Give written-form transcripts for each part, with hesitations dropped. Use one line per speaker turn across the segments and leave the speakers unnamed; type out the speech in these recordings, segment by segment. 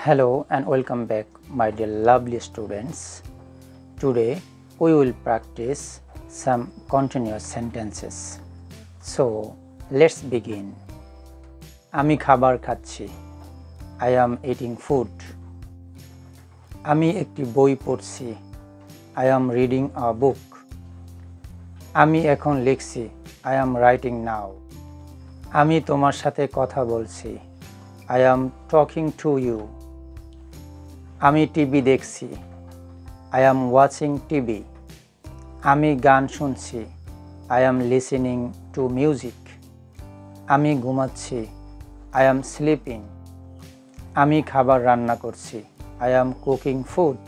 Hello and welcome back, my dear lovely students. Today we will practice some continuous sentences. So let's begin. আমি খাবার খাচ্ছি. I am eating food. আমি একটি বই পড়ছি. I am reading a book. আমি এখন লিখছি. I am writing now. আমি তোমার সাথে কথা বলছি. I am talking to you. আমি টিভি দেখছি. I am watching TV. আমি গান শুনছি. I am listening to music. আমি ঘুমাচ্ছি. I am sleeping. আমি খাবার রান্না করছি. I am cooking food.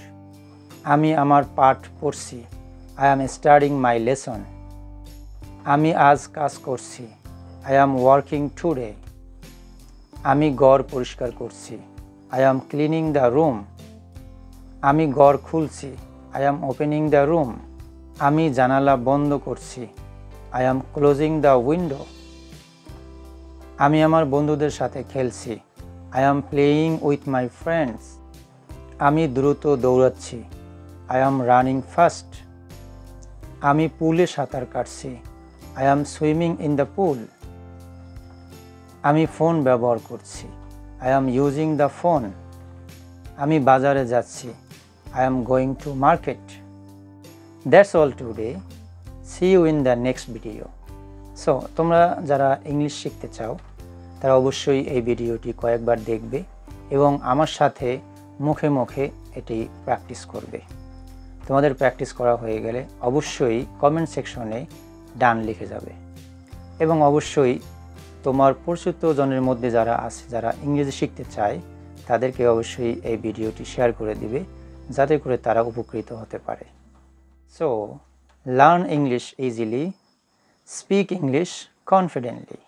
আমি আমার পাঠ পড়ছি. I am studying my lesson. আমি আজ কাজ করছি. I am working today. আমি ঘর পরিষ্কার করছি. I am cleaning the room. আমি ঘর খুলছি. I am opening the room. আমি জানালা বন্ধ করছি. I am closing the window. আমি আমার বন্ধুদের সাথে খেলছি. I am playing with my friends. আমি দ্রুত দৌড়াচ্ছি. I am running fast. আমি পুলে সাঁতার কাটছি. I am swimming in the pool. আমি ফোন ব্যবহার করছি. I am using the phone. আমি বাজারে যাচ্ছি. I am going to market. That's all today. See you in the next video. So, তোমরা যারা ইংলিশ শিখতে চাও তারা অবশ্যই এই ভিডিওটি কয়েকবার দেখবে এবং আমার সাথে মুখে মুখে এটি প্র্যাকটিস করবে। তোমাদের প্র্যাকটিস করা হয়ে গেলে অবশ্যই কমেন্ট সেকশনে ডান লিখে যাবে এবং অবশ্যই তোমার পরিচিত জনের মধ্যে যারা আছে যারা ইংরেজি শিখতে চায় তাদেরকে অবশ্যই এই ভিডিওটি শেয়ার করে দিবে যাতে করে তারা উপকৃত হতে পারে। So, learn English easily, speak English confidently.